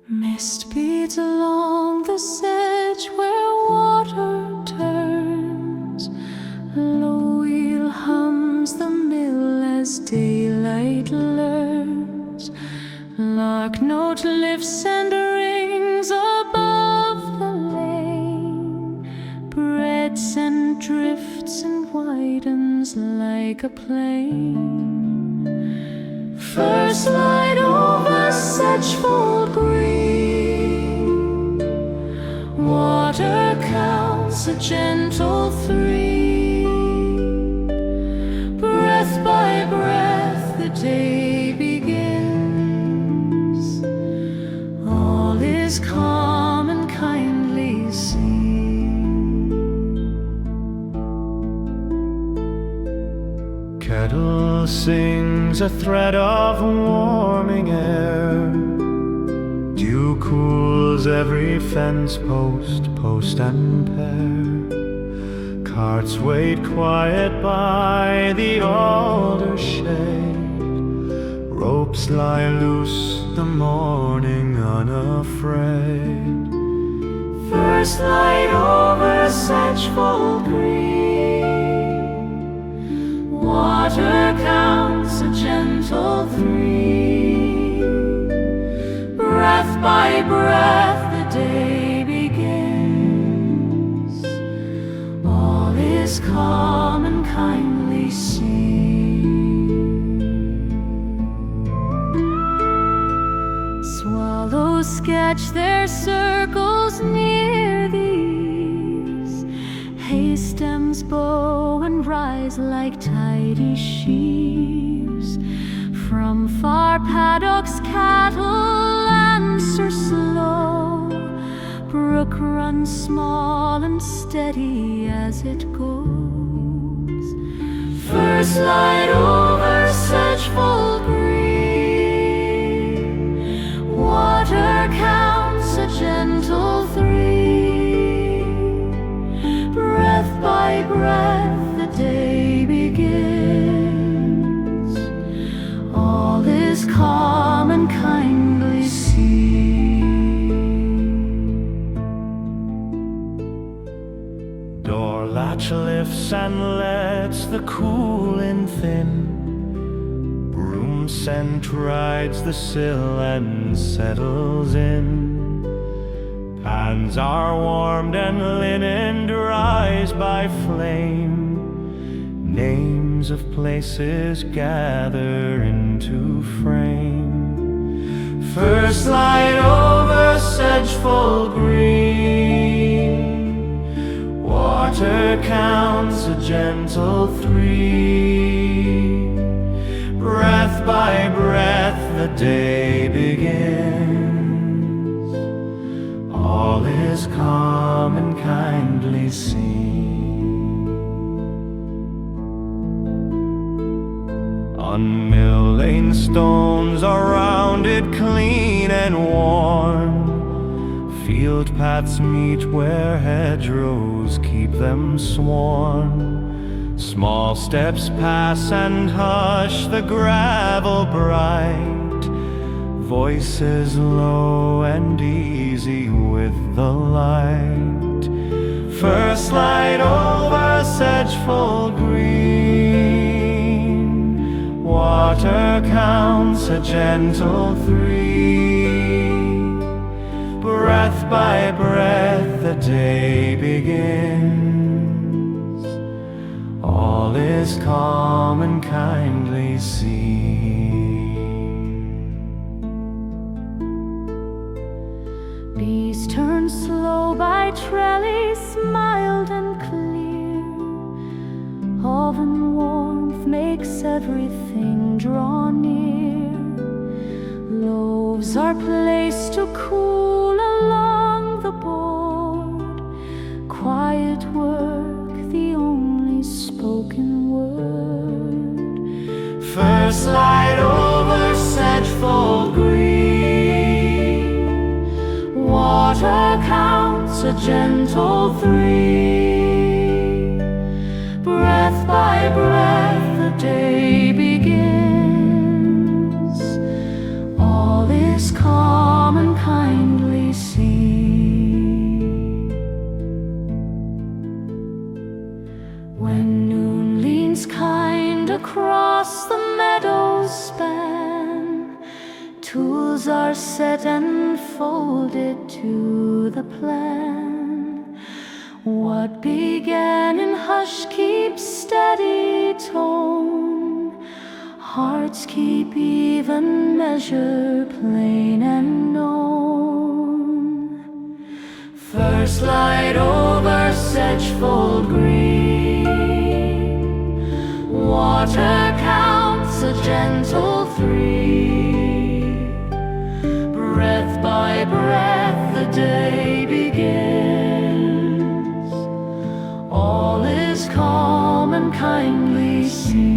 Mist beads along the sedge where water turns. Low wheel hums the mill as daylight learns. Lark note lifts and rings above the lane. Breads and drifts and widens like a plain. First light over Sedgefold green. Water counts a gentle 3. Breath by breath the day begins. All is calm and kindly seen. Kettle sings a thread of warming air. Dew cools every fence post, post and pair. Carts wait quiet by the alder shade. Ropes lie loose, the morning unafraid. First light over Sedgefold green. Water counts a gentle 3. Breath by breath the day begins. All is calm and kindly seen. Swallows sketch their circles near the eaves. Hay stems bow and rise like tidy sheaves. From far paddocks cattle answer slow. Brook runs small and steady as it goes. First light over Sedgefold green. Water counts a gentle 3. Breath by breath the day begins. All is calm and kindly seen. Door latch lifts and lets the cool in thin. Broom scent rides the sill and settles in. Pans are warmed and linen dries by flame. Names of places gather into frame. First light over Sedgefold green. Water counts a gentle 3. Breath by breath the day begins. All is calm and kindly seen. On mill lane stones are rounded clean and worn. Field paths meet where hedgerows keep them sworn. Small steps pass and hush the gravel bright. Voices low and easy with the light. First light over Sedgefold green. Water counts a gentle 3. Breath by breath the day begins. All is calm and kindly seen. Bees turn slow by trellis, mild and clear. Oven warmth makes everything draw near. Loaves are placed to cool along the board. Quiet work, the only spoken word. First light over Sedgefold green. water counts a gentle 3. Breath by breath the day begins. All is calm and kindly seen. When noon leans kind across the meadow's span, tools are set and folded to the plan. What began in hush keeps steady tone. Hearts keep even measure, plain and known. First light over Sedgefold green. Water counts a gentle 3. Breath by breath the day begins. All is calm and kindly seen.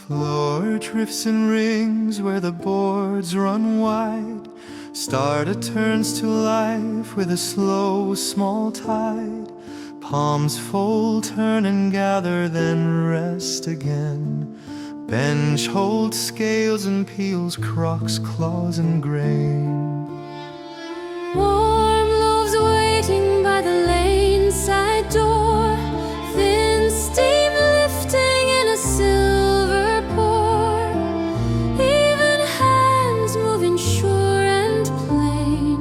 Floor drifts and rings where the boards run wide. Starter turns to life with a slow, small tide. Palms fold, turn and gather, then rest again. Bench holds scales and peels, crocks, claws and grain. Warm loaves waiting by the lane side door. Thin steam lifting in a silver pour. Even hands moving sure and plain.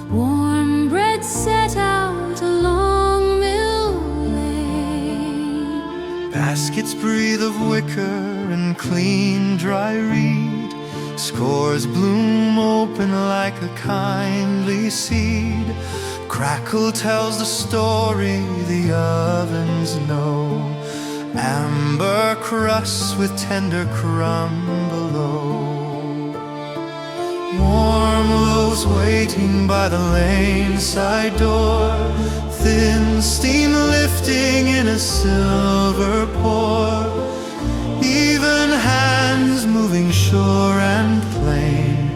Warm bread set out along Mill Lane. Baskets breathe of wicker and clean, dry reed. Scores bloom open like a kindly seed. Crackle tells the story the ovens know. Amber crusts with tender crumb below. Warm loaves waiting by the lane side door. Thin steam lifting in a silver pour. Even hands moving sure and plain.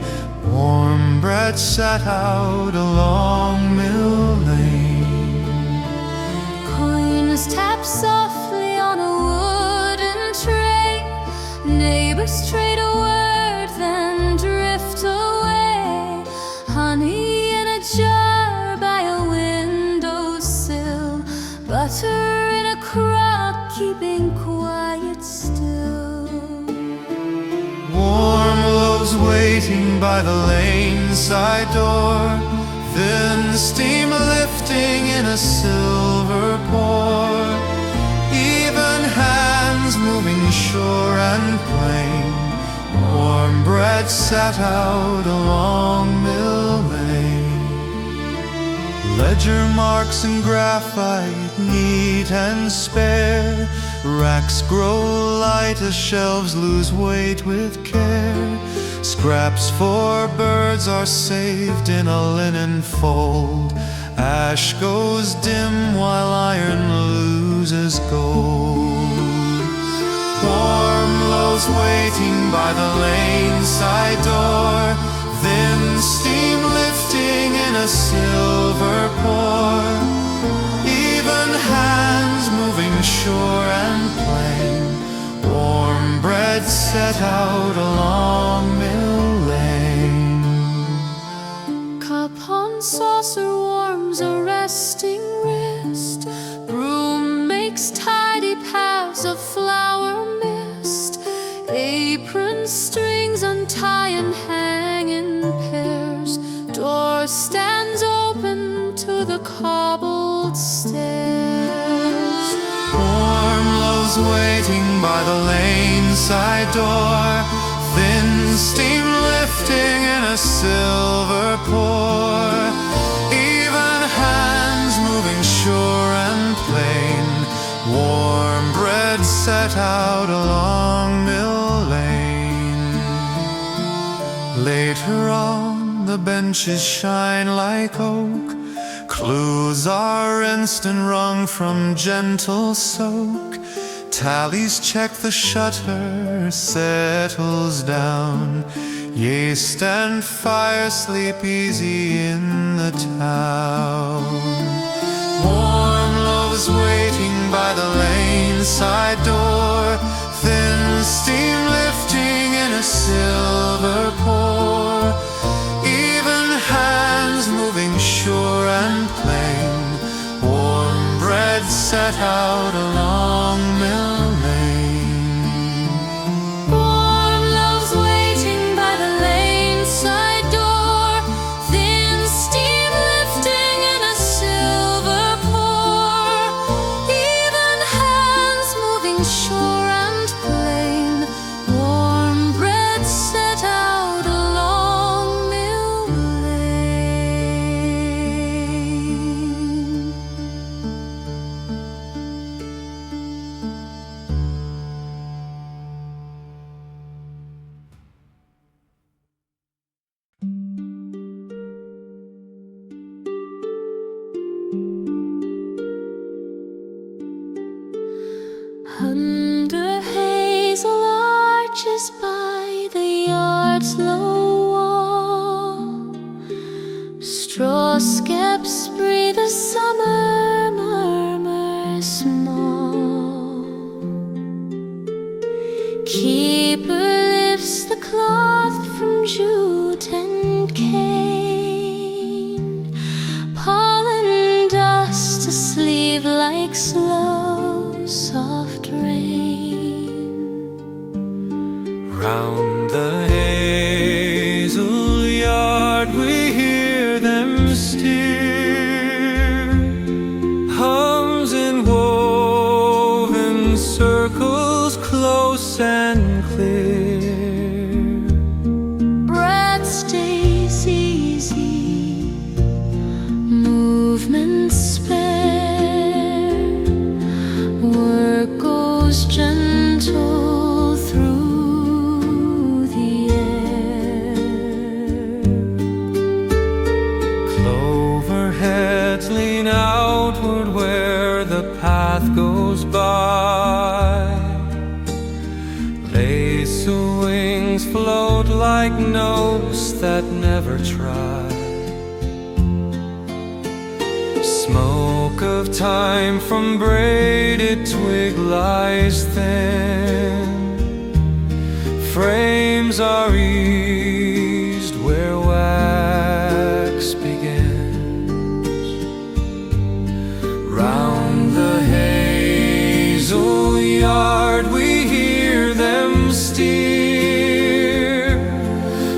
Warm bread sat out along Mill Lane. Coins tap softly on a wooden tray. Neighbors trade a word, then drift away. Honey in a jar by a windowsill. Butter in a crock, keeping quiet still. Warm loaves waiting by the lane side door. Thin steam lifting in a silver pour. Even hands moving sure and plain. Warm bread sat out along Mill Lane. Ledger marks and graphite, neat and spare. Racks grow light as shelves lose weight with care. Scraps for birds are saved in a linen fold. Ash goes dim while iron loses gold. Warm loaves waiting by the lane side door. Thin steam lifting in a silver pour. Even hands moving sure and plain. Warm bread set out along Mill Lane. Cup on saucer warms a resting wrist. Broom makes tidy paths of flour mist. strings untie and hang in pairs. Door stands open to the cobbled stairs. Warm love's waiting by the lane side door, thin steam lifting in a silver pour. Even hands moving sure and plain, warm bread set out along Mill Lane. Later on, the benches shine like oak, clues are rinsed and wrung from gentle soak. Tallies check, the shutter settles down. Yeast and fire sleep easy in the town. Warm love's waiting by the lane side door, thin steam lifting in a silver pour. Even hands moving sure and plain, warm bread set out along Mill Lane. Warm love's waiting by the lane side door, thin steam lifting in a silver pour. Even hands moving sure and plain, warm bread set out along Mill Lane. Under hazel arches by the yard's low wall, straw skeps breathe a summer murmur small. Keeper lifts the cloth from jute and cane, pollen dust asleep like slow soft rain. Round the hazel yard we hear them steer, hums in woven circles close and clear. Breath stays easy, movement spare, work goes gentle through the air. Clover heads lean outward where the path goes by. Lace wings float like notes that never try. Smoke of time from braided twig lies thin. Frames are eased where wax begins. Round the hazel yard we hear them steer,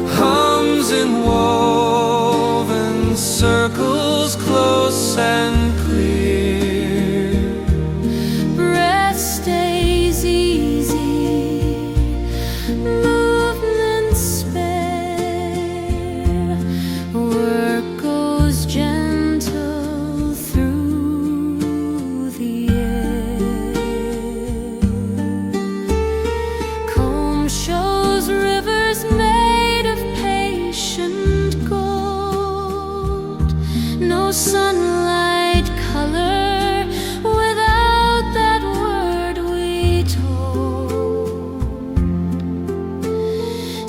hums in woven circles close and clear. Breath stays easy, movement spare, work goes gentle through the air. Comb shows rivers made of patient gold, no sunlight color without that word we told.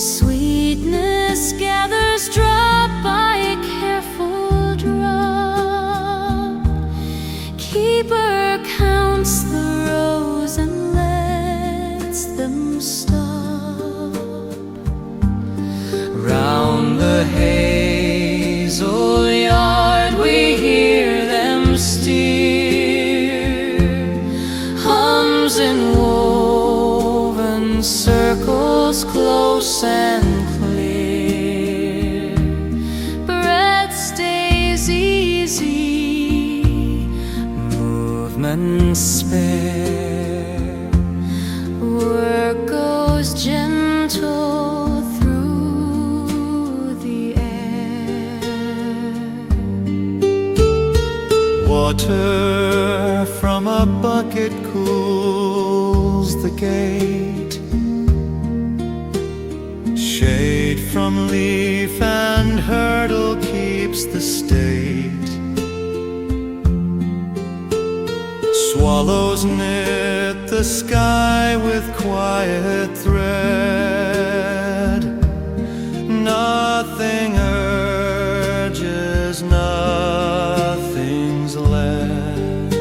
Sweetness gathers drop by careful drop. Keeper counts the rows and lets them stop. Round the hazel yard we hear them steer, hums in woven circles circles close and clear. Breath stays easy, movement spare. Work goes gentle through the air. Water from a bucket cools the gate. Shade from leaf and hurdle keeps the state. Swallows knit the sky with quiet thread. Nothing urges, nothing's led.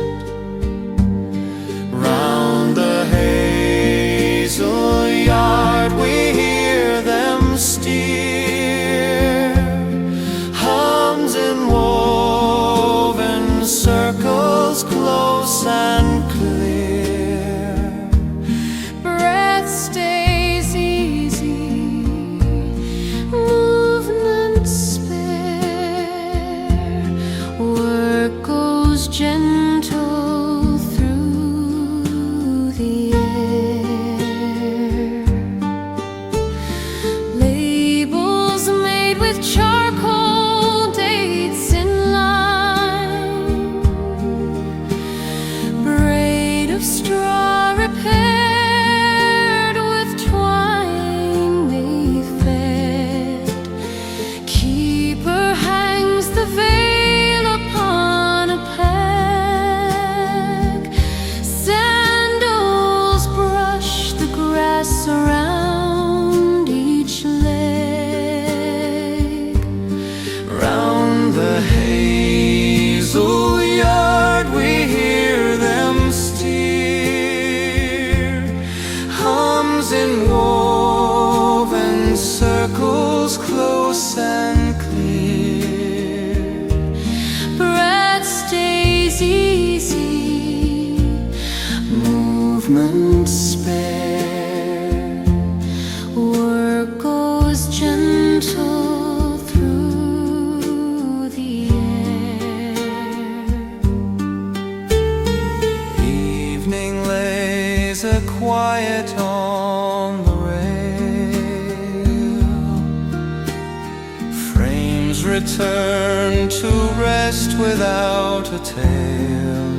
Round the hazel yard we hear them steer. Hums in woven circles close and clear. Breath stays easy, movement spare. Work goes gentle through the air. Labels made with charcoal, dates in line. Braid of straw repaired with twine they fed. Keeper hangs the veil upon a peg. Sandals brush the grass around each leg. Round the hazel yard we hear them steer. Hums in woven circles close and clear. Breath stays easy, movement spare. Work goes gentle through the air. Evening lays a quiet on the rail. Frames return to rest without a tale.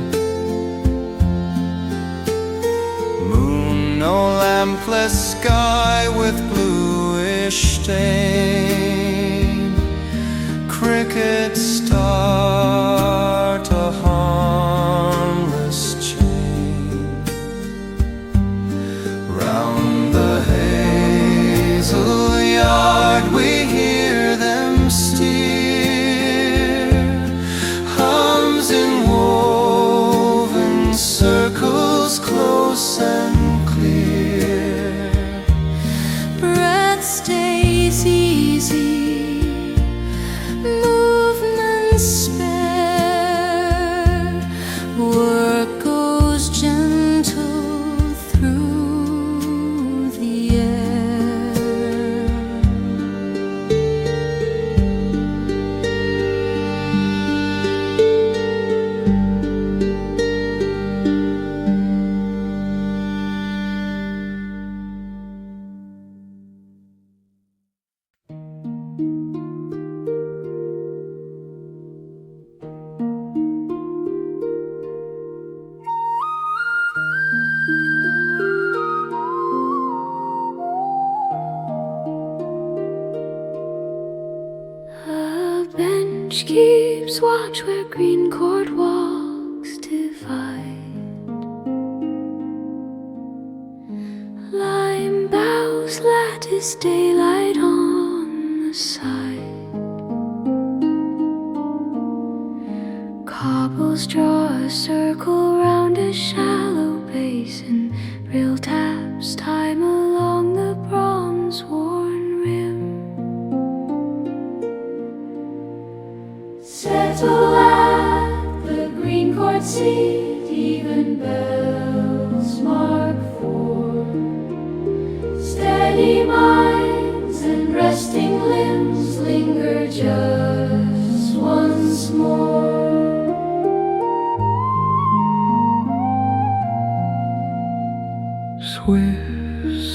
Moon, no lampless sky with bluish stain. Crickets start a harmless chain. Round the hazel yard we hear them steer. Hums in woven circles close and clear. Breath stays easy, movement spare. Work goes gentle through the air. A bench keeps watch where green cord walks divide. Lime boughs lattice daylight on the side. Cobbles draw a circle round a shallow basin. Real taps time along the bronze-worn rim. Settle at the green cord seat, even bells mark 4. Steady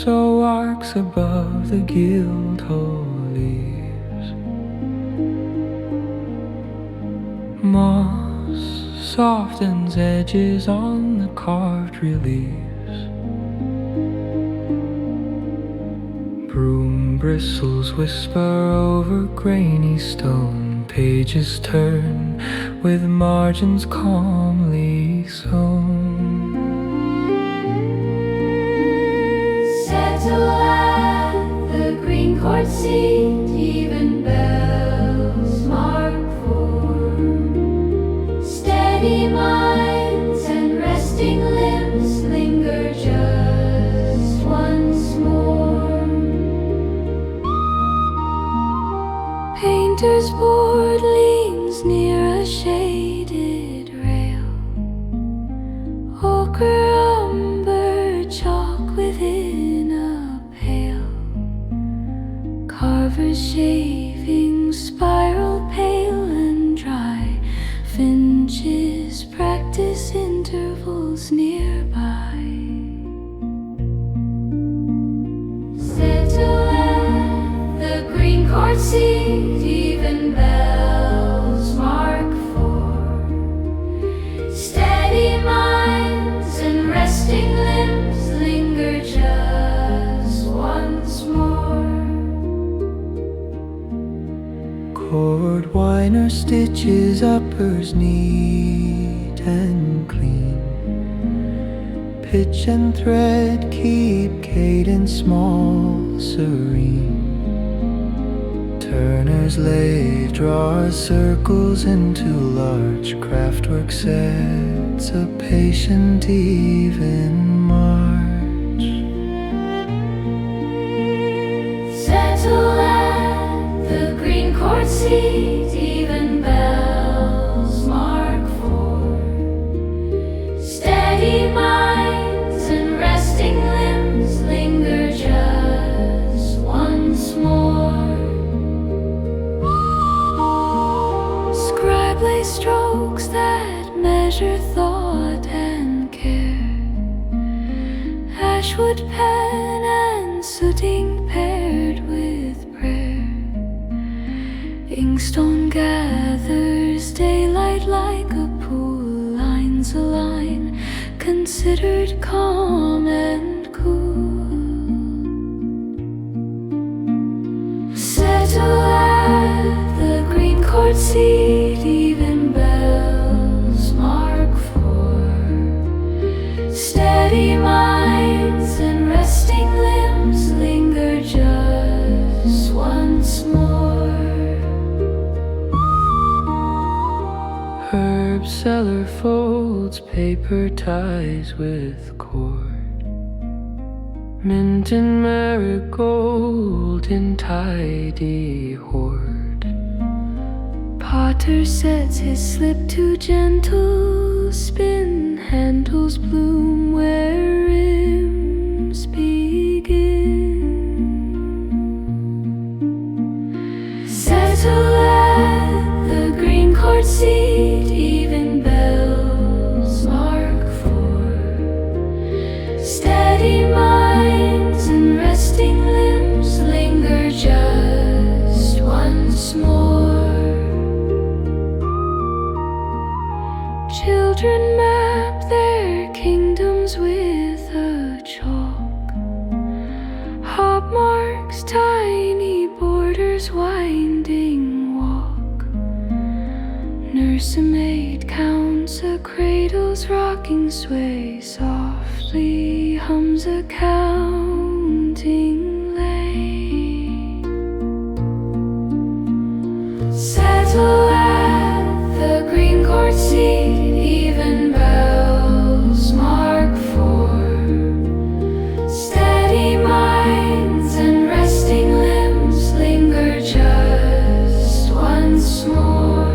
So arcs above the guildhall leaves. Moss softens edges on the carved reliefs. Broom bristles whisper over grainy stone. Pages turn with margins calmly sewn. Settle at the green court seat, even bells mark for steady minds and resting limbs linger just once more. Painter's board leans near a shaded rail. Ochre umber chalk within a pail. Carver's shaving spiral pale and dry. Finches practice intervals nearby. Settle at the green court seat, even bells mark for steady minds and resting limbs linger just once more. Cord winer stitches uppers neat and clean. Pitch and thread keep cadence small, serene. Turner's lathe draws circles into large craftwork sets, a patient even march. Settle at the green court seat, even bells mark for steady minds and resting limbs linger just once more. Scribely strokes that measure thought and care. Ashwood pen and sooting paired with prayer. Inkstone gathers daylight like a pool. Lines align, considered calm and cool. Settle at the green court seat, even bells mark for steady minds and resting limbs linger just once more. Herb cellar folds paper ties with cord. Mint and marigold in tidy hoard. Potter sets his slip to gentle spin. Handles bloom where rims begin. Settle at the green court seat, even bells mark for steady minds and resting limbs linger just once more. Children map their kingdoms with a chalk. Hop marks tiny borders winding walk. Nursemaid counts a cradle's rocking sway. Softly hums a counting lay. Settle at the green court seat, even bells mark for steady minds and resting limbs linger just once more.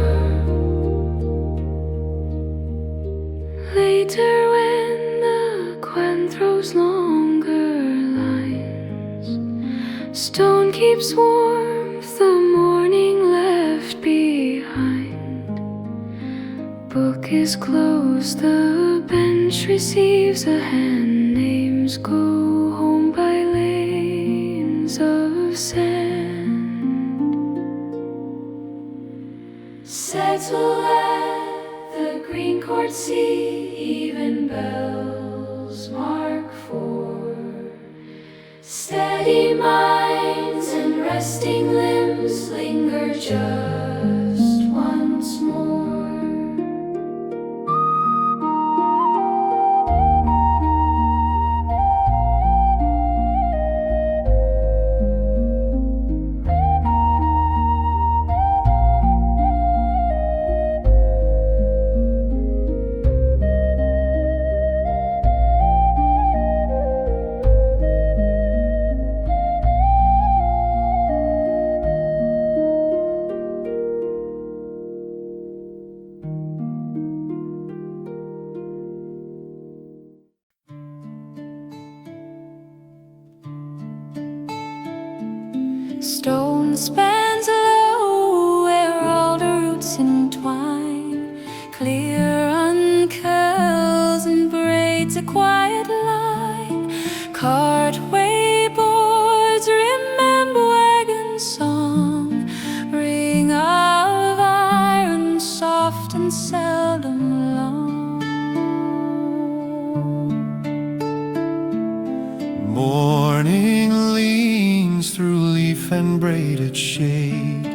Later when the quen throws longer lines, stone keeps warmth the morning left behind. Book is closed, the bench receives a hand named Pilgrims go home by lanes of sand, settle at the green court sea, even bells mark four. Steady minds and resting limbs linger just once more. Stone spans low where alder roots entwine, clear uncurls and braids a quiet line. Cartway boards remember wagon song, ring of iron soft and seldom long. Morning leans through leaf and braided shade,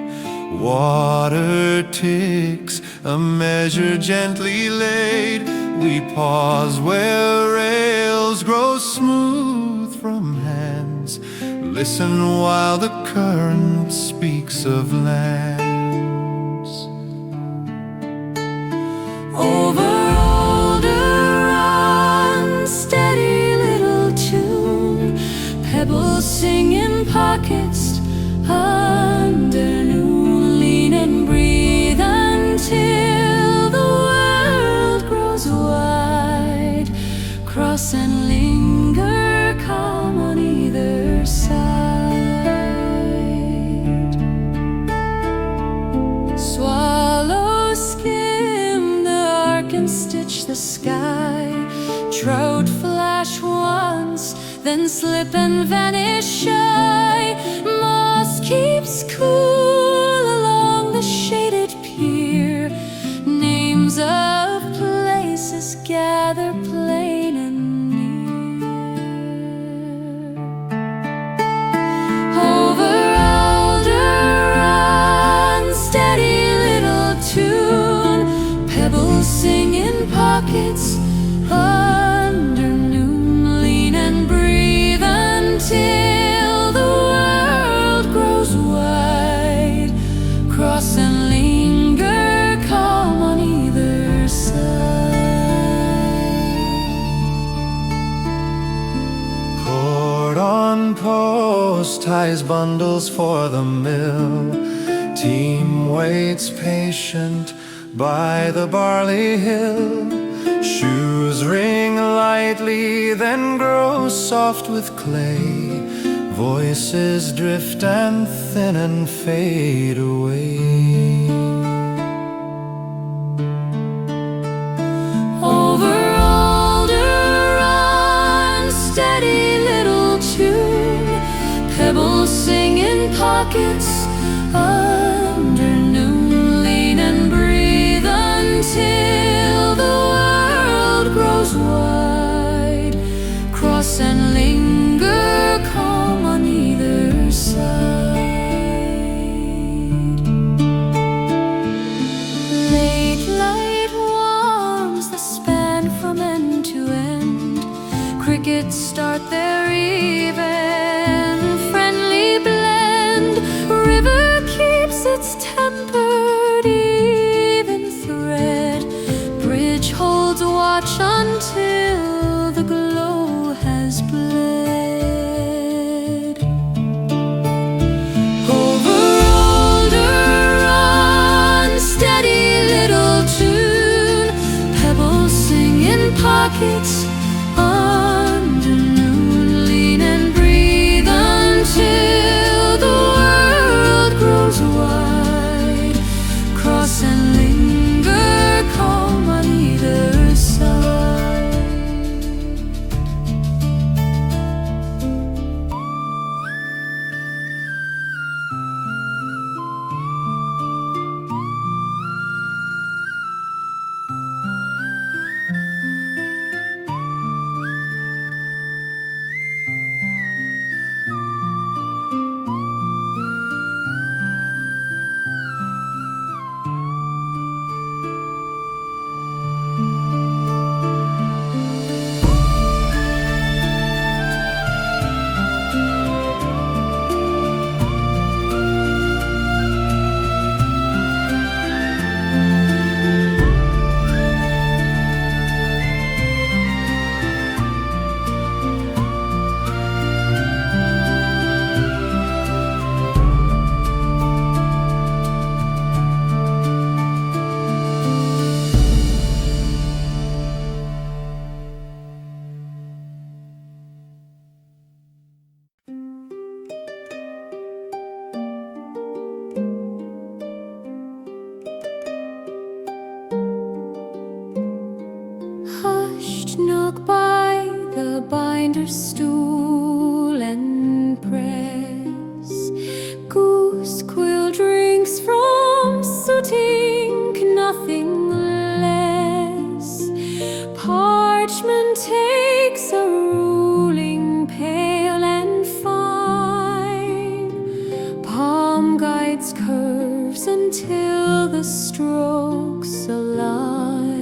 water ticks, a measure gently laid. We pause where rails grow smooth from hands, listen while the current speaks of lands. Over older run, steady little tune, pebbles sing in pockets under noon. Lean and breathe until the world grows wide. Cross and linger, calm on either side. Swallow skim the arc and stitch the sky. Trout flash once, then slip and vanish shy. Moss keeps cool along the shaded pier. Names of places gather plain and near. Over alder run, steady little tune, pebbles sing in pockets under noon. Lean and breathe until the world grows wide. Cross and linger, calm on either side. Cord on post ties bundles for the mill. Team waits patient by the barley hill. Shoes ring lightly, then grow soft with clay. Voices drift and thin and fade away. Over alder run, steady little tune, pebbles sing in pockets under noon. Lean and breathe until the world grows wide. Cross and linger, calm on either side. Late light warms the span from end to end. Crickets start their even, friendly blend. River keeps its tempered even thread. Bridge holds watch until the glow has bled. Over older run, steady little tune, pebbles sing in pockets under noon. Lean and breathe the binder's stool and press. Goose quill drinks from soot ink, nothing less. Parchment takes a ruling pale and fine. Palm guides curves until the strokes align.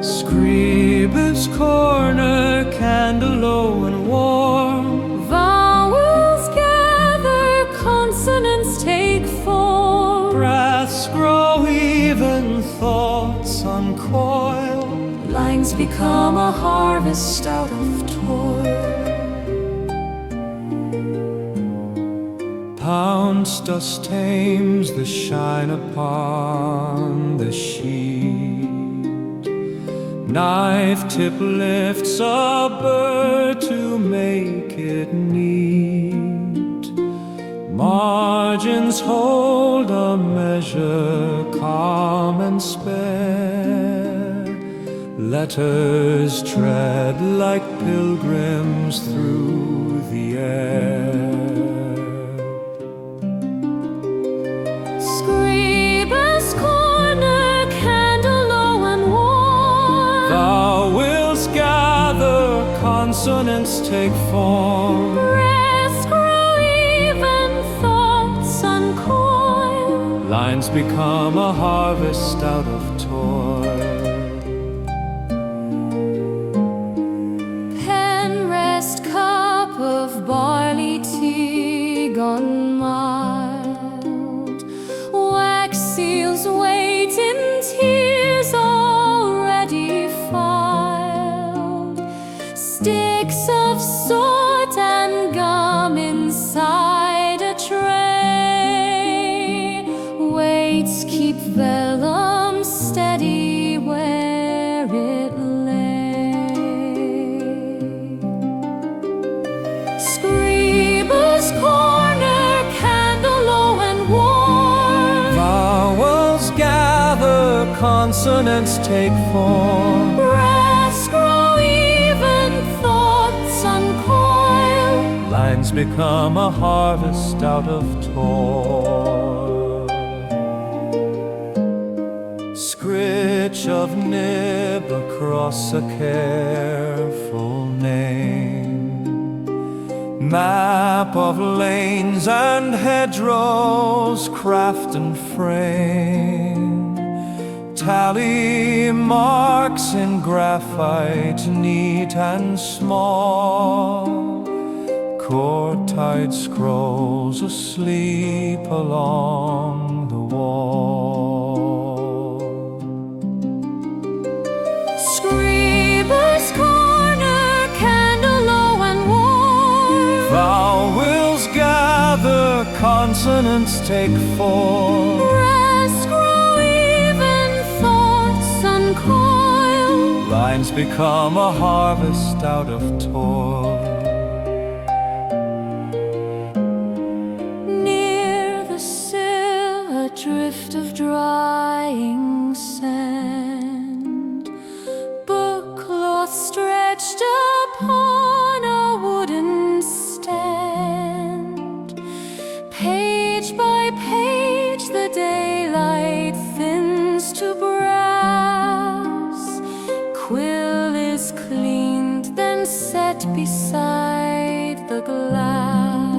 Scribner's corner, candle low and warm. Vowels gather, consonants take form. Breaths grow even, thoughts uncoil. Lines become a harvest out of toil. Pounds dust tames the shine upon the sheet. Knife tip lifts a bird to make it neat. Margins hold a measure calm and spare. Letters tread like pilgrims through the air. Scribner's corner, candle low and warm. Vowels gather, consonants take form. Breaths grow even, thoughts uncoil. Lines become a harvest out of toil. Pen rest cup of barley tea gone mild. Wax seals wait in tears already filed. Sticks of soot and gum inside a tray. Weights keep vellum steady where it lay. Scribner's corner, candle low and warm. Vowels gather, consonants take form. Breaths grow even, thoughts uncoil. Lines become a harvest out of toil. Scritch of nib across a careful name. Map of lanes and hedgerows, craft and frame. Tally marks in graphite, neat and small. Court-tide scrolls asleep along the wall. Scribner's corner, candle low and warm. Vowels gather, consonants take form. Breaths grow even, thoughts uncoil. Lines become a harvest out of toil. Near the sill, a drift of drying sand. Book cloth stretched upon a wooden stand. Page by page, the daylight thins to brass. Quill is cleaned, then set beside the glass.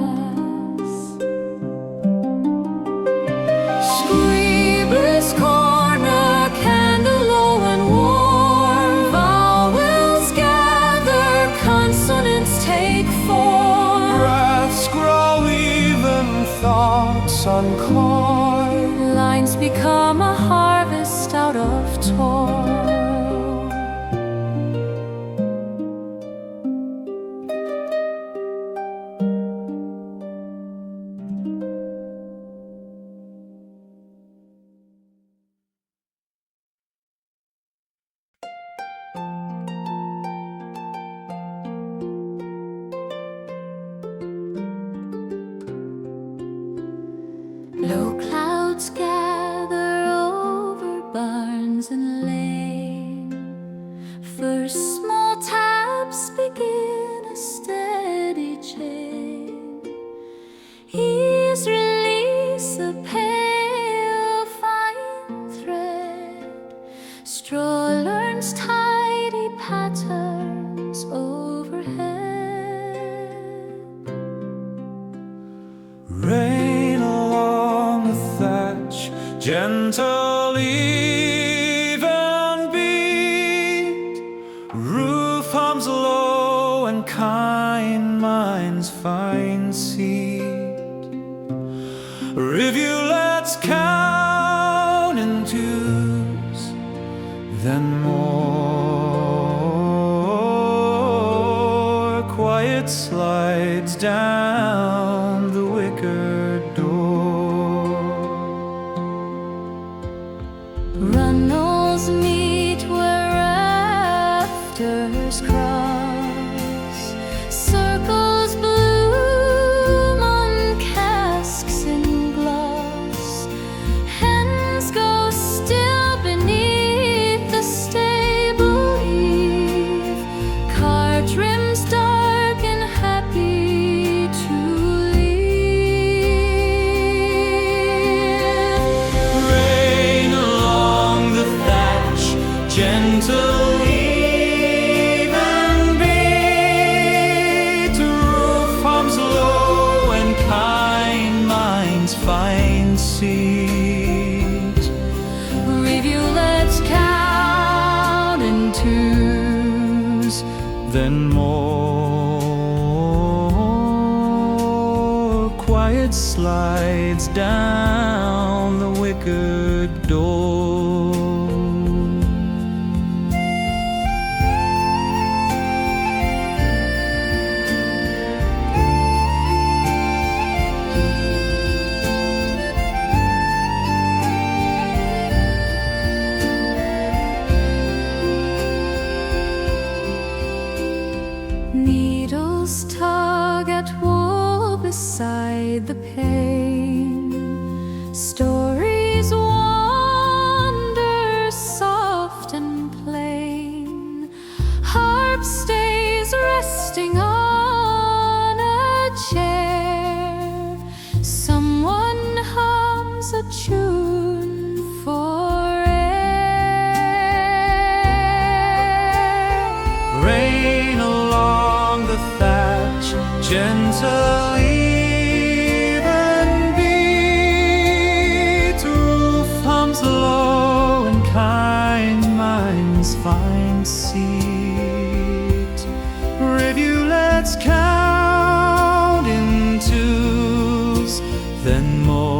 Scribner's corner, candle low and warm. Vowels gather, consonants take form. Breaths grow even, thoughts uncoil. Lines become a harvest out of toil. Low clouds gather over barns and lane. First small taps begin a steady chain. Ease, release a pale fine thread. Straw learns tidy patterns overhead. Rain along the thatch, gentle even beat. Roof hums low and kind minds find seat. Rivulets count in twos, then more. Quiet slides down the wicker door. Runnels meet where rafters cross. Circles bloom on casks in gloss. Hens go still beneath the stable eave. Cart rims dark and happy to leave. Rain along the thatch, gentle even beat. Roof hums low and kind minds find seat. Rivulets count in twos, Then more. Quiet slides down the wicker door. needles tug at wool beside the pane. Stories wander soft and plain. Harp stays resting on a chair. Someone hums a tune for air. Rain along the thatch, gentle even beat. Roof hums low and kind minds find seat. Rivulets count in twos, then more.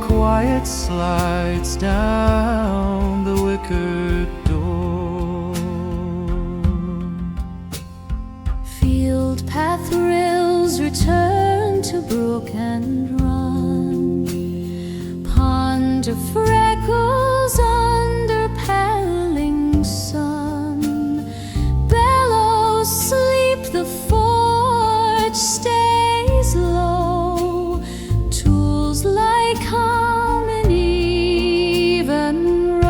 Quiet slides down the wicker door. Field path rills return to brook and run. Pond of freckles under paling sun. Bellows sleep, the forge stays low. Tools lie calm in even row.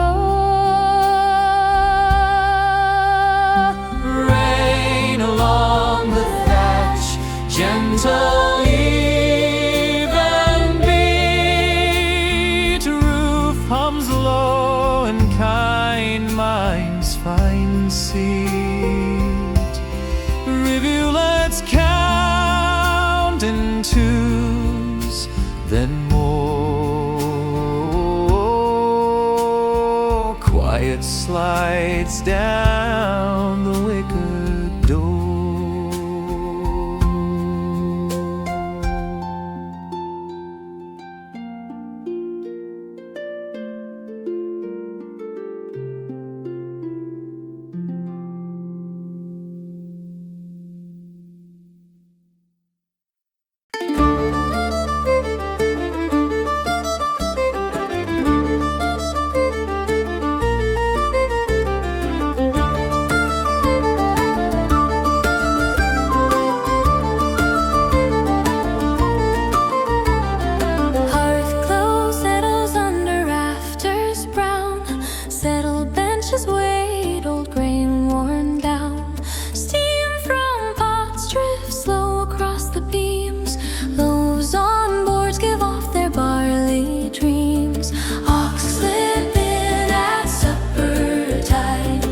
Rain along the thatch, gentle even beat. Roof hums low and kind minds find seat. Rivulets count in twos, then more. Quiet slides down the wicker door. ashes wait, old grain worn down. Steam from pots drifts slow across the beams. Loaves on boards give off their barley dreams. Ox slip in at supper tide.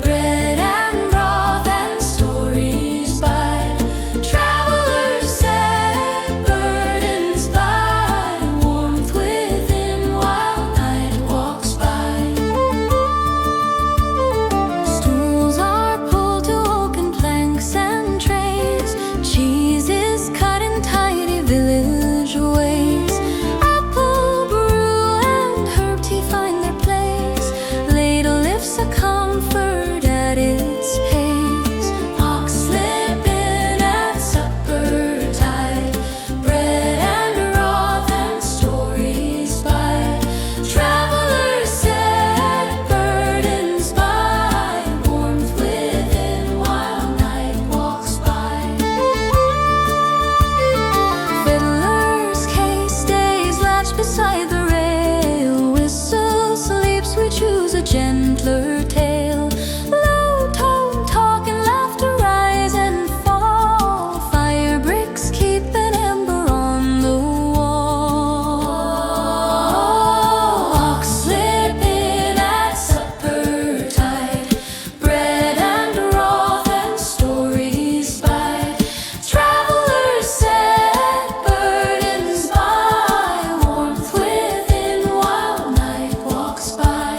Bread and broth and stories bide. Travelers set burdens by. Warmth within while night walks by. Stools are pulled to oaken planks and trays. Cheese is cut in tidy village ways. Apple brew and herb tea find their place. Ladle lifts a comfort at its pace. Ox slip in at supper tide. Bread and broth and stories bide. Travelers set burdens by. Warmth within while night walks by. Fiddler's case stays latched beside the rail. Whistle sleeps, we choose a gentler tale. Low tone talk and laughter rise and fall. Fire bricks keep an ember on the wall. Ox slip in at supper tide. Bread and broth and stories bide. Travelers set burdens by. Warmth within while night walks by.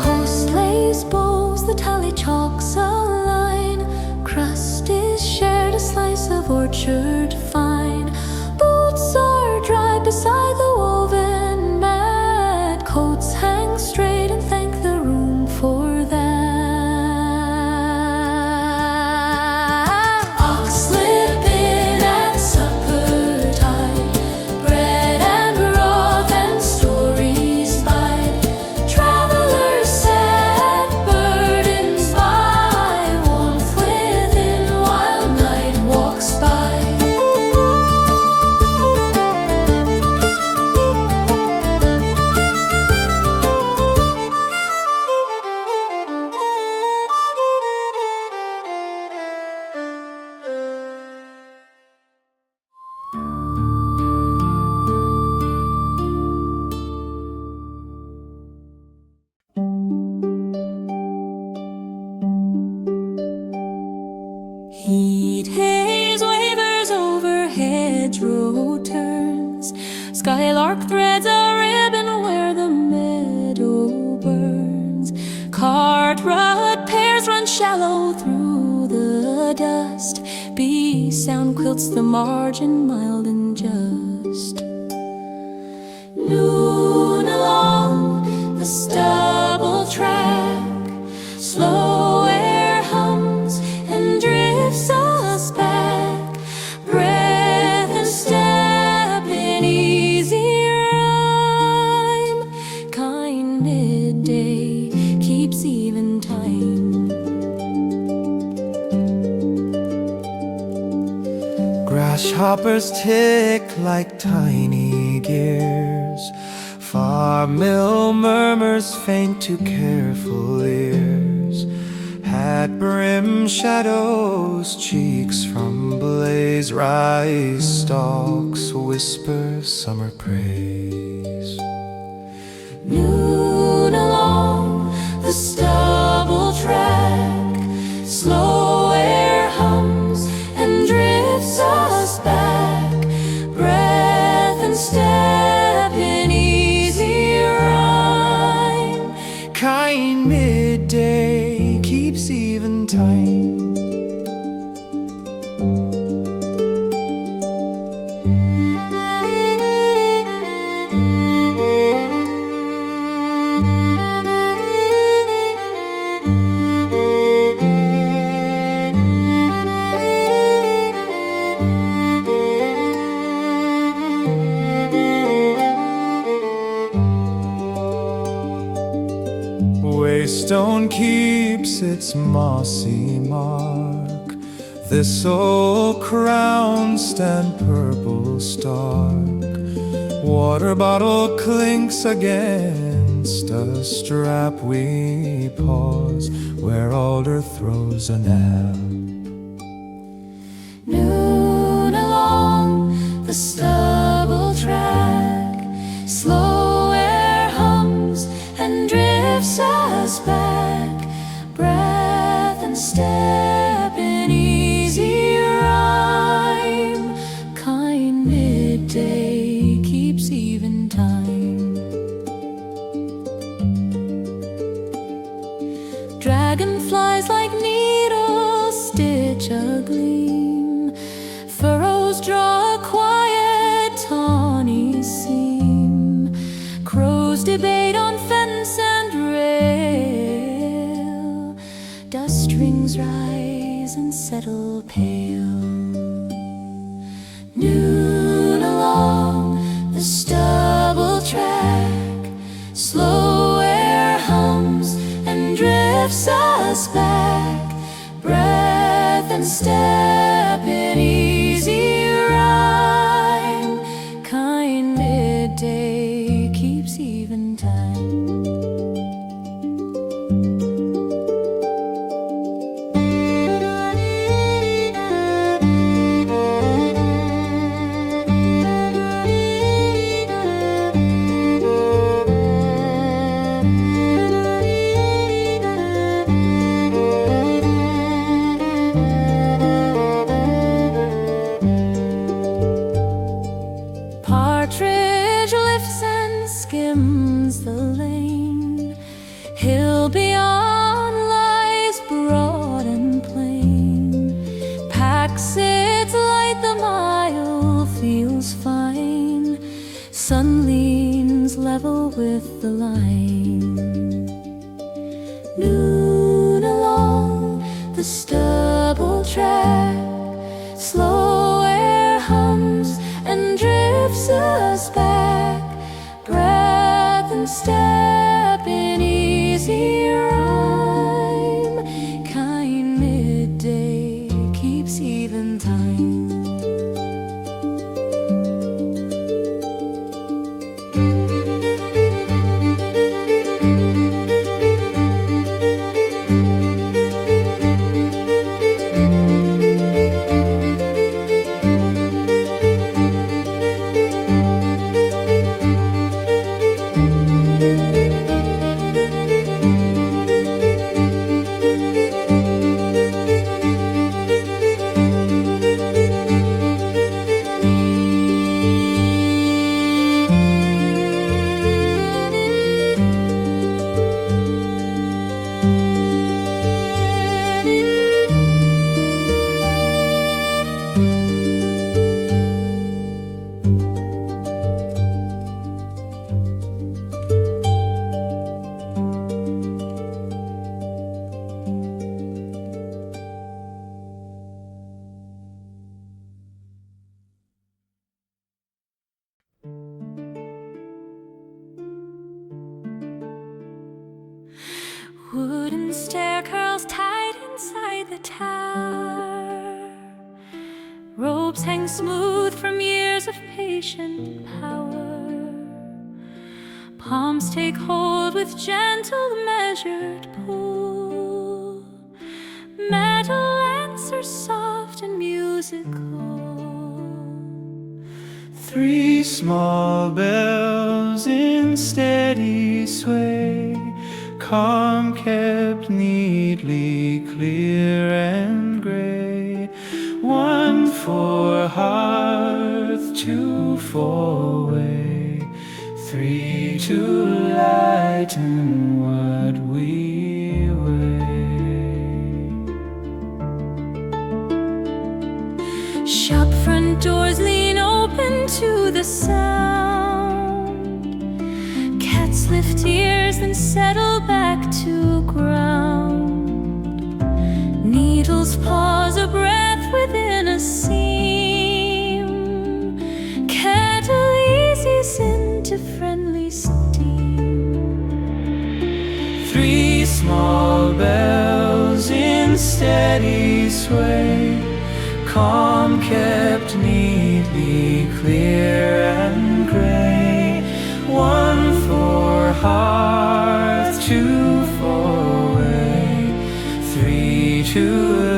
Host lays bowls, the tally chalks a line. Crust is shared, a slice of orchard fine. Boots are dried beside the woven mat. Coats hang straight and thank the room for that. Ox slip in at supper tide. Bread and broth and stories bide. Travelers set burdens by. Warmth within while night walks by. Heat haze wavers over hedgerow turns. Skylark threads a ribbon where the meadow burns. Cart rut pears run shallow through the dust. Bee sound quilts the margin mild and just. Noon along the stubble track. Slow air hums and drifts us back. Breath and step in easy rhyme. Kind midday keeps even time. Grasshoppers tick like tiny gears. Farm mill murmurs faint to careful ears. Hat brim shadows, cheeks from blaze. Rice stalks whisper summer praise. Noon along the stubble track. Slow air hums and drifts us back. Breath and step in easy rhyme. Kind midday keeps even time. Every stone keeps its mossy mark. Thistle crown stand purple stalk. Water bottle clinks against a strap. We pause where alder throws a nap. Noon along the stubble track, slow air hums and drifts us back. Breath and step in easy rhyme. Kind midday keeps even time. Dragonflies like needles stitch a gleam. Furrows draw a quiet tawny seam. Crows debate on fence and rail. Dust rings rise and settle pale. Noon along the stubble track, slow air hums and drifts us back. Breath and step in easy rhyme. Kind midday keeps even time. Partridge lifts and skims the lane. Hill beyond lies broad and plain. Packs its light, the mile feels fine. Sun leans level with the line. Noon along the stubble track, slow air hums and drifts us back. Breath and step in easy rhyme. Kind midday keeps even time. Wooden stair curls tight inside the tower. Robes hang smooth from years of patient power. Palms take hold with gentle measured pull. Metal answers soft and musical. Three small bells in steady sway, calm kept neatly clear and gray. One for hearth, two for way, three to lighten what we weigh. Shop front doors lean open to the sound. Cats lift ears and settle back to ground. Needles pause a breath within a seam. Kettle eases into friendly steam. Three small bells in steady sway, calm kept neatly clear and gray. One for hearth, two for way, three to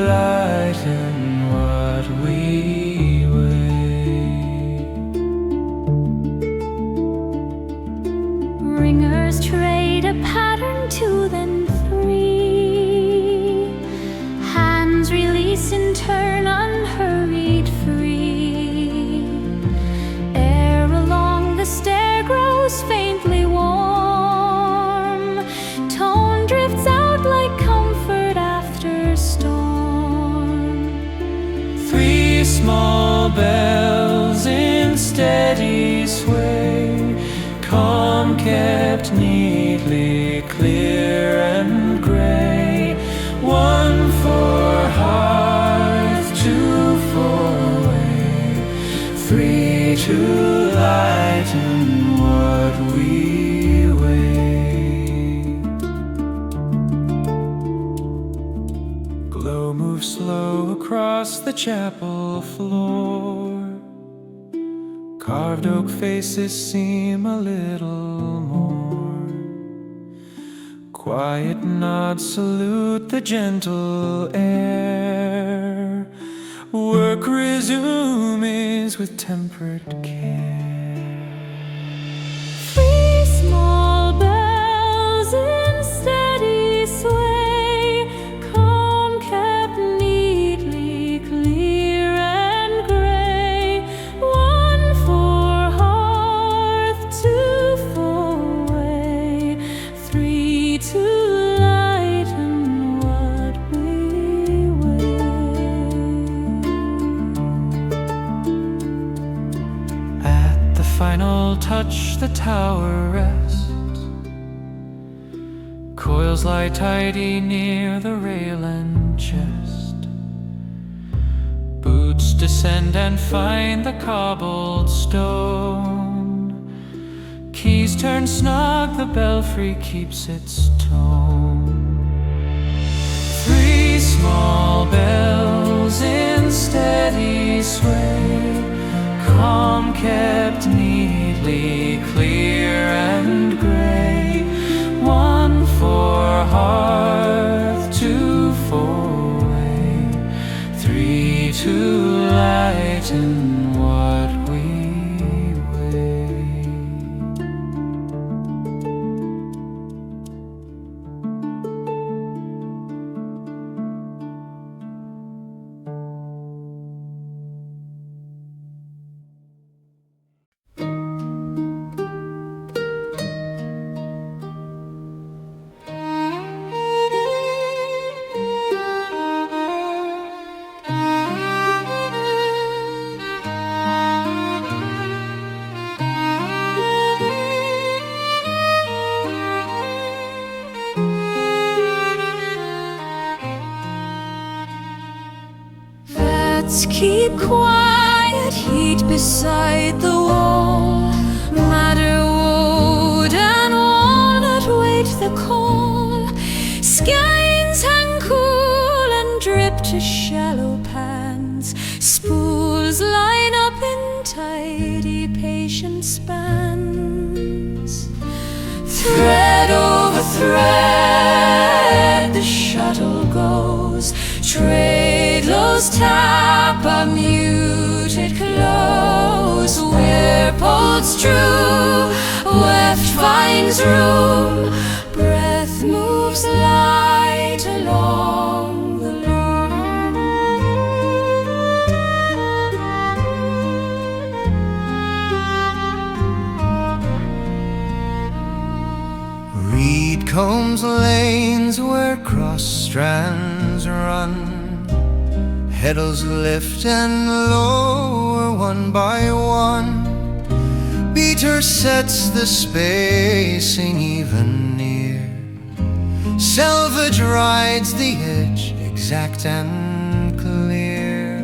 lighten what we weigh. Ringers trade a pattern, 2 then 3. Hands release in turn, unhurried free. Air along the stair grows faintly warm. Tone drifts out like comfort after storm. 3 small bells in steady sway, calm kept neatly clear and gray. 1 for hearth, 2 for way, 3 to lighten what we weigh. Glow moves slow across the chapel floor. Carved oak faces seem a little more. Quiet nods salute the gentle air. Work resumes with temperate care. 3 small bells in steady sway, calm kept neatly clear and gray. 1 for hearth, 2 for way, 3 to lighten what we weigh. At the final touch, the tower rests. Coils lie tidy near the rail and chest. Boots descend and find the cobbled stone. Keys turn snug, the belfry keeps its tone. 3 small bells in steady sway, calm kept neatly clear and gray. 1 for hearth, 2 for way, 3 to lighten what we weigh. Let's keep quiet, heat beside the wall. Madder, wood, and walnut wait the call. Skeins hang cool and drip to shallow pans. Spools line up in tidy, patient spans. Thread over thread, the shuttle goes. Treadlow's tap, a muted close. Where bolts true, weft finds room. Breath moves light along the loom. Reed combs lanes where cross strands run. Heddles lift and lower one by one. Beater sets the spacing even near. Selvage rides the edge exact and clear.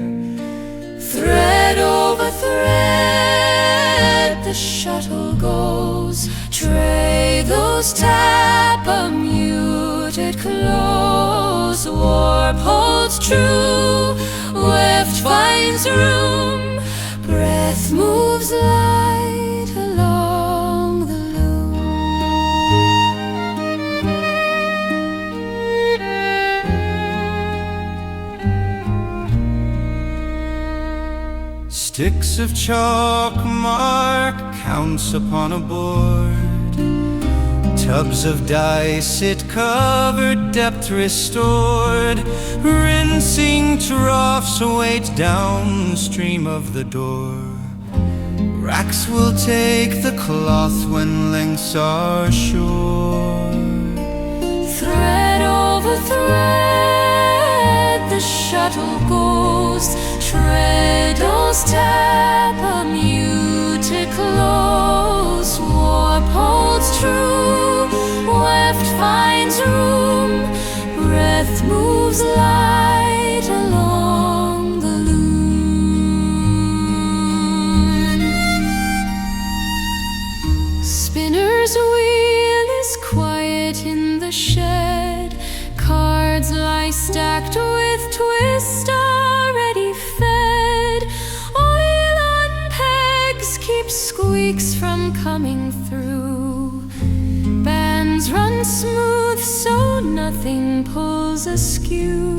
Thread over thread, the shuttle goes. Treadlow's tap, a muted it close. Warp holds true, weft finds room, breath moves light along the loom. Sticks of chalk mark counts upon a board. Tubs of dye sit covered, depth restored. Rinsing troughs wait downstream of the door. Racks will take the cloth when lengths are short. Thread over thread, the shuttle goes. Treadles tap a muted close. Warp holds true, weft finds room, breath moves light along the loom. Spinner's wheel is quiet in the shed. Cards lie stacked with twist already fed. Oil on pegs keeps squeaks from coming through. Bands run smooth so nothing pulls askew.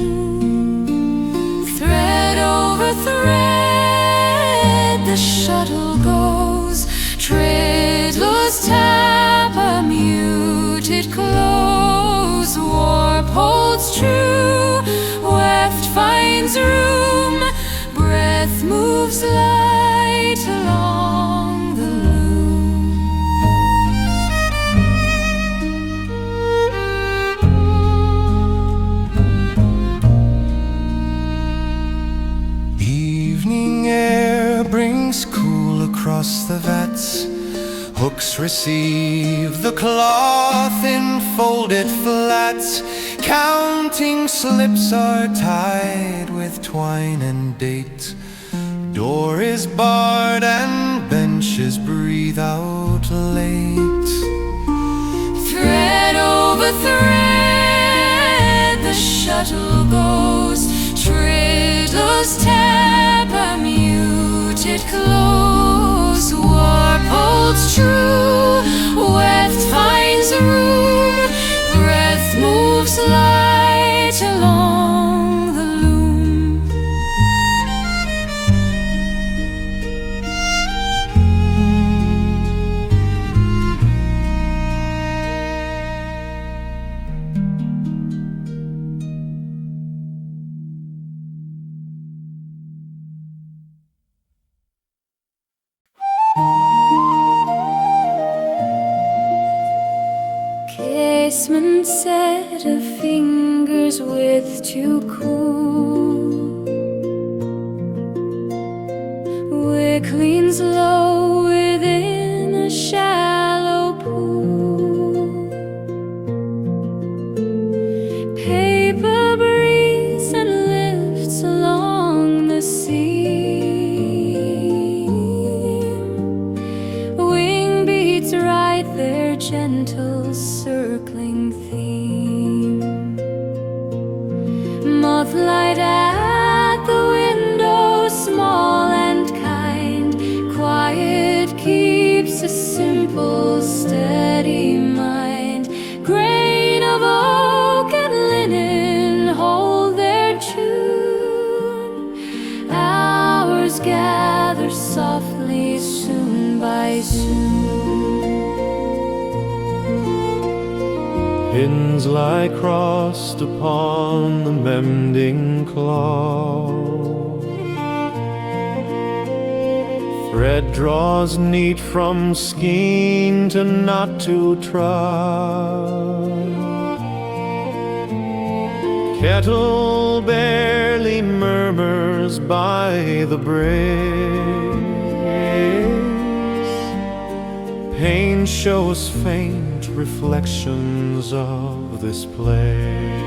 Thread over thread, the shuttle goes. Treadles tap a muted close. Warp holds true, weft finds room, breath moves light along the loom. Evening air brings cool across the vats. Hooks receive the cloth in folded flats. Counting slips are tied with twine and date. Door is barred and benches breathe out late. Thread over thread, the shuttle goes. Treadles tap a muted close. Warp holds true, weft finds room, breath moves light along the loom. Casement set of fingers width too cool. Wick leans low within a shallow pool. Paper breeze and lifts along the seam. Wing beats right their gentle circling theme. Mothlight at the window, small and kind. Quiet keeps a simple, steady mind. Grain of oak and linen hold their tune. Hours gather softly, soon by soon. Pins lie crossed upon the mending cloth. Thread draws neat from skein to knot to trough. Kettle barely murmurs by the brace. Pane shows faint reflections of this place.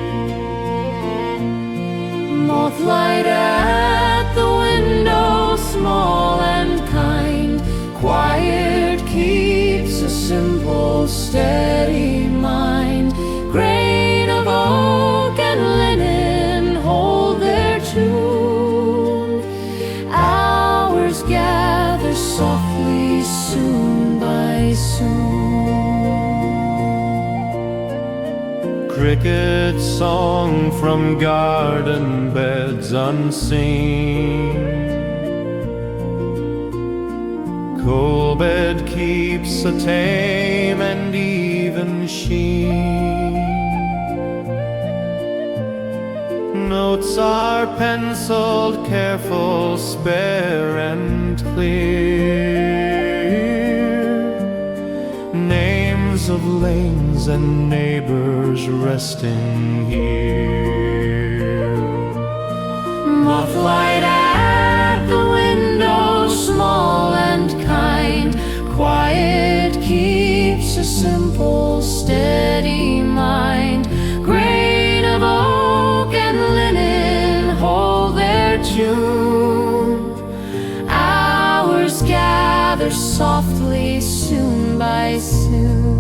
Mothlight at the window, small and kind. Quiet keeps a simple, steady mind. Grain of cricket song from garden beds unseen. Coal bed keeps a tame and even sheen. Notes are penciled, careful, spare and clear. Names of lanes and neighbors resting here. Mothlight at the window, small and kind. Quiet keeps a simple, steady mind. Grain of oak and linen hold their tune. Hours gather softly, soon by soon.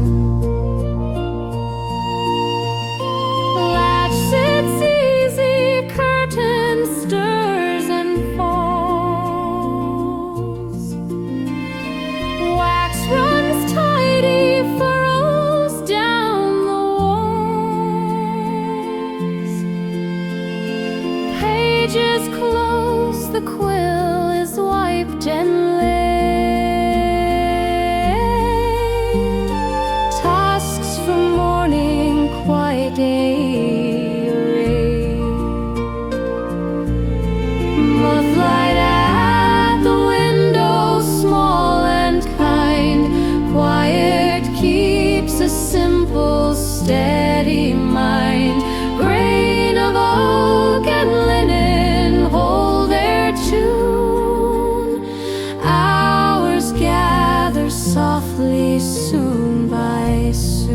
Latch sits easy, curtain stirs and falls. Wax runs tidy, furrows down the walls. Pages close, the quill is wiped and laid. Tasks from morning, quiet day arrayed. Mothlight at the window, small and kind. Quiet keeps a simple, steady mind. Grain of oak and linen hold their tune. Hours gather softly, soon by soon.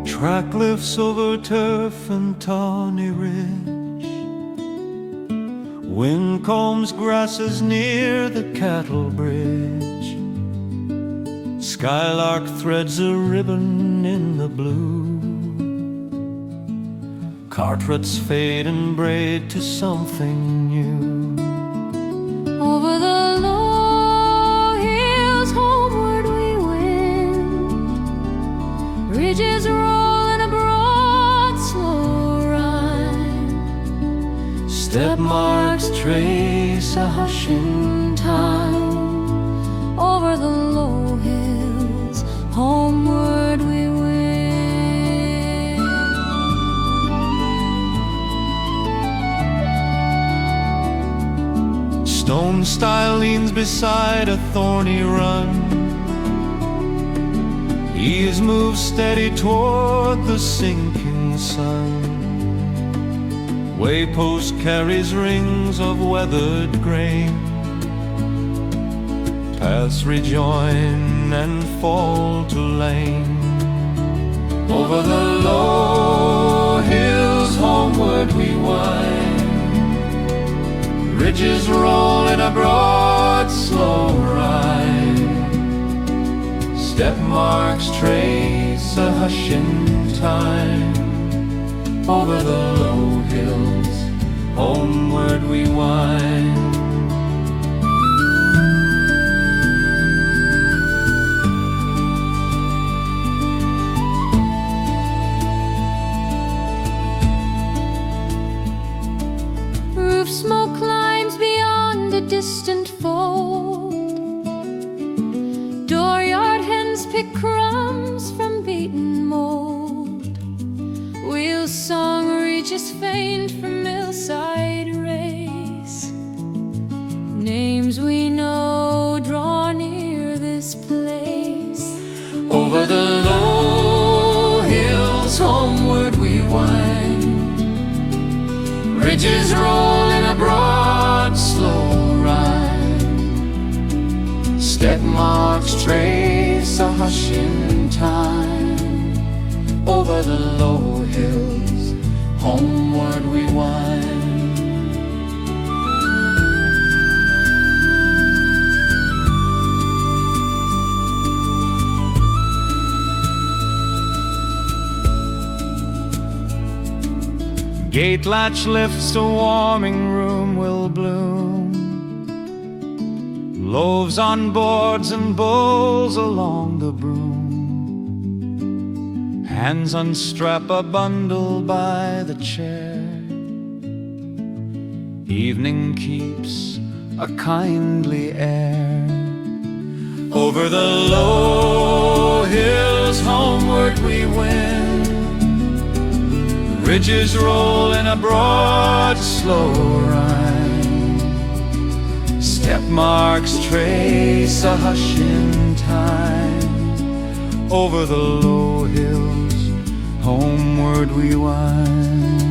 Track lifts over turf and tawny ridge. Wind combs grasses near the cattle bridge. Skylark threads a ribbon in the blue. Cartwrights fade and braid to something new. Over the low hills homeward we wend. Ridges roll in a broad slow run. Step marks trace a hushing time. Over the low hills homeward we wend. Stone stile leans beside a thorny run. Ease moves steady toward the sinking sun. Waypost carries rings of weathered grain. Paths rejoin and fall to lane. Over the low hills homeward we wind. Ridges roll in a broad slow ride. Step marks trace a hush in time. Over the low hills, homeward we wind. Roof smoke climbs beyond a distant fold. Dooryard hens pick crumbs from beaten mold. Wheel song reaches faint from millside race. Names we know draw near this place. Over the low hills, homeward we wind. Ridges roll in a broad, slow ride. Step marks trace a hush in time. Over the low hills, homeward we wind. Gate latch lifts, a warming room will bloom. Loaves on boards and bowls along the broom. Hands unstrap a bundle by the chair. Evening keeps a kindly air. Over the low hills, homeward we wend. Ridges roll in a broad, slow ride. Step marks trace a hush in time. Over the low hills, homeward we wind.